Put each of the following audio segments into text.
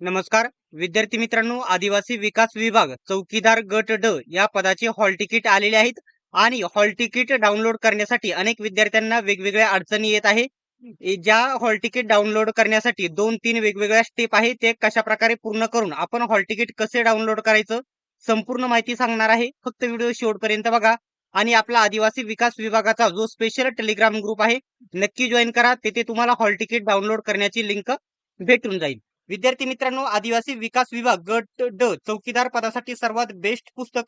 नमस्कार विद्यार्थी मित्रांनो, आदिवासी विकास विभाग चौकीदार गट ड या पदाचे हॉल तिकीट आलेले आहेत आणि हॉल तिकीट डाउनलोड करण्यासाठी अनेक विद्यार्थ्यांना वेगवेगळ्या अडचणी येत आहे. ज्या हॉल तिकीट डाउनलोड करण्यासाठी 2-3 वेगवेगळ्या स्टेप आहे, ते कशा प्रकारे पूर्ण करून आपण हॉल तिकीट कसे डाउनलोड करायचं संपूर्ण माहिती सांगणार आहे. फक्त व्हिडिओ शेवटपर्यंत बघा आणि आपला आदिवासी विकास विभागाचा जो स्पेशल टेलिग्राम ग्रुप आहे नक्की जॉईन करा. तिथे तुम्हाला हॉल तिकीट डाउनलोड करण्याची लिंक भेटून जाईल. विद्यार्थी मित्रांनो, आदिवासी विकास विभाग गट ड चौकीदार पदासाठी सर्वात बेस्ट पुस्तक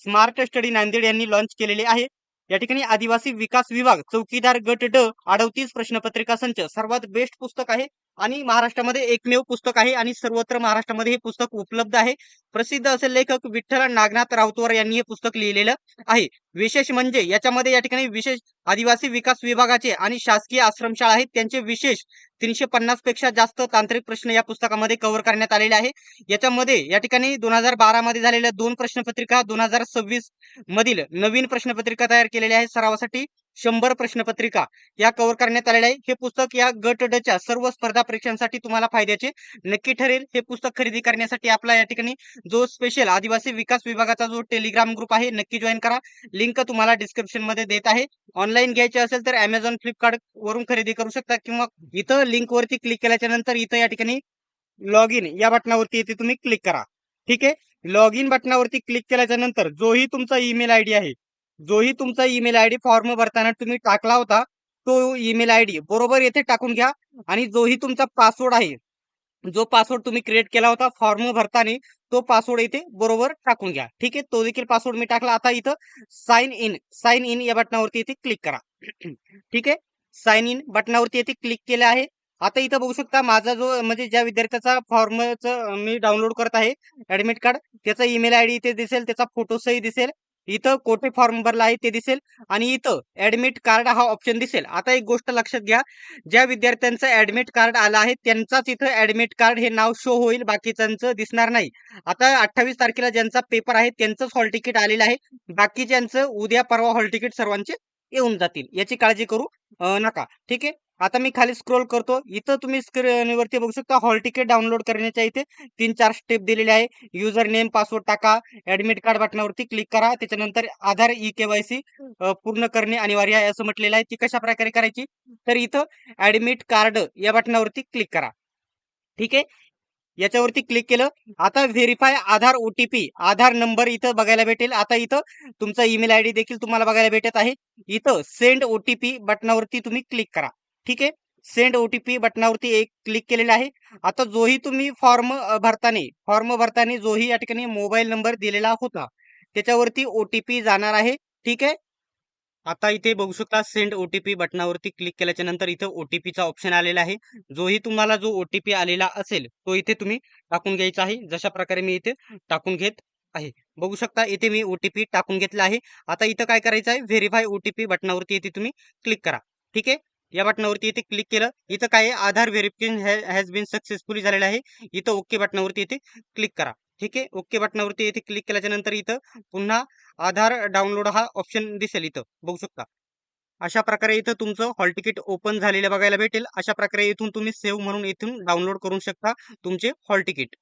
स्मार्ट स्टडी नांदेड यांनी लॉन्च केलेले आहे. या ठिकाणी आदिवासी विकास विभाग चौकीदार गट ड 38 प्रश्नपत्रिका संच सर्वात बेस्ट पुस्तक आहे आणि महाराष्ट्रामध्ये एकमेव पुस्तक आहे आणि सर्वत्र महाराष्ट्रामध्ये हे पुस्तक उपलब्ध आहे. प्रसिद्ध असे लेखक विठ्ठल नागनाथ राऊतवार यांनी हे पुस्तक लिहिलेलं आहे. विशेष म्हणजे याच्यामध्ये या ठिकाणी विशेष आदिवासी विकास विभागाचे आणि शासकीय आश्रमशाळा आहेत त्यांचे विशेष 350 पेक्षा जास्त तांत्रिक प्रश्न या पुस्तकामध्ये कव्हर करण्यात आलेले आहे. याच्यामध्ये या ठिकाणी 2012 मध्ये झालेल्या 2 प्रश्नपत्रिका, 2026 मधील नवीन प्रश्नपत्रिका तयार केलेल्या आहेत. सरावासाठी 100 प्रश्नपत्रिका या कव्हर करण्यात आलेल्या आहे. हे पुस्तक या गट ड च्या सर्व स्पर्धा परीक्षांसाठी तुम्हाला फायद्याचे नक्की ठरेल. हे पुस्तक खरेदी करण्यासाठी आपला या ठिकाणी जो स्पेशल आदिवासी विकास विभागाचा जो टेलिग्राम ग्रुप आहे नक्की जॉईन करा. लिंक तुम्हाला डिस्क्रिप्शन मध्ये देत आहे. ऑनलाईन घ्यायचे असेल तर Amazon, फ्लिपकार्ट वरून खरेदी करू शकता किंवा इथं लिंक वरती क्लिक केल्याच्या नंतर इथं या ठिकाणी लॉग इन या बटनावरती इथे तुम्ही क्लिक करा. ठीक आहे. लॉग इन बटनावरती क्लिक केल्याच्या नंतर जोही तुमचा ईमेल आयडी आहे, जोही तुमचा ईमेल आयडी फॉर्म भरताना तुम्ही टाकला होता तो ईमेल आयडी बरोबर येथे टाकून घ्या आणि जोही तुमचा पासवर्ड आहे, जो पासवर्ड तुम्ही क्रिएट केला होता फॉर्म भरताना तो पासवर्ड इथे बरोबर टाकून घ्या. ठीक आहे. तो देखील पासवर्ड मी टाकला. आता इथं साइन इन या बटनावरती इथे क्लिक करा. ठीक आहे. साइन इन बटनावरती इथे क्लिक केलं आहे. आता इथं बघू शकता माझा जो म्हणजे ज्या विद्यार्थ्याचा फॉर्मचं मी डाउनलोड करत आहे ऍडमिट कार्ड, त्याचा ईमेल आयडी इथे दिसेल, त्याचा फोटो सही दिसेल, इथं कोठे फॉर्म भरला आहे ते दिसेल आणि इथं ऍडमिट कार्ड हा ऑप्शन दिसेल. आता एक गोष्ट लक्षात घ्या, ज्या विद्यार्थ्यांचं ऍडमिट कार्ड आलं आहे त्यांचाच इथं ऍडमिट कार्ड हे नाव शो होईल, बाकीच्यांचं दिसणार नाही. आता 28 तारखेला ज्यांचा पेपर आहे त्यांचंच हॉल तिकीट आलेलं आहे. बाकीच्यांचं उद्या परवा हॉल तिकीट सर्वांचे येऊन जातील, याची काळजी करू नका. ठीक आहे. आता मी खाली स्क्रोल करतो. इथं तुम्ही स्क्रीनवरती बघू शकता हॉल तिकीट डाउनलोड करण्याच्या इथे 3-4 स्टेप दिलेले आहे. युजर नेम पासवर्ड टाका, ऍडमिट कार्ड बटनावरती क्लिक करा, त्याच्यानंतर आधार ई-केवायसी पूर्ण करणे अनिवार्य आहे असं म्हटलेलं आहे. ती कशा प्रकारे करायची, तर इथं ऍडमिट कार्ड या बटनावरती क्लिक करा. ठीक आहे. याच्यावरती क्लिक केलं. आता व्हेरीफाय आधार ओटीपी, आधार नंबर इथं बघायला भेटेल. आता इथं तुमचा ईमेल आयडी देखील तुम्हाला बघायला भेटत आहे. इथं सेंड ओटीपी बटनावरती तुम्ही क्लिक करा. ठीक आहे. सेंड ओटीपी बटनावरती एक क्लिक केलेलं आहे. आता जोही तुम्ही फॉर्म भरताना जोही या ठिकाणी मोबाईल नंबर दिलेला होता त्याच्यावरती ओटीपी जाणार आहे. ठीक आहे. आता इथे बघू शकता सेंड ओटीपी बटनावरती क्लिक केल्याच्या नंतर इथे ओटीपीचा ऑप्शन आलेला आहे. जोही तुम्हाला जो ओटीपी आलेला असेल तो इथे तुम्ही टाकून घ्यायचा आहे. जशा प्रकारे मी इथे टाकून घेत आहे. बघू शकता इथे मी ओटीपी टाकून घेतला आहे. आता इथं काय करायचं आहे, व्हेरीफाय ओटीपी बटनावरती इथे तुम्ही क्लिक करा. ठीक आहे. या बटनावरती इथे क्लिक केलं. इथं काय आहे, आधार व्हेरिफिकेशन हॅज बीन सक्सेसफुली झालेलं आहे. इथं ओके बटनावरती इथे क्लिक करा. ठीक आहे. ओके बटनावरती इथे क्लिक केल्याच्या नंतर इथं पुन्हा आधार डाउनलोड हा ऑप्शन दिसेल, इथं बघू शकता. अशा प्रकारे इथं तुमचं हॉल तिकीट ओपन झालेलं बघायला भेटेल. अशा प्रकारे इथून तुम्ही सेव्ह म्हणून इथून डाउनलोड करू शकता तुमचे हॉल तिकीट.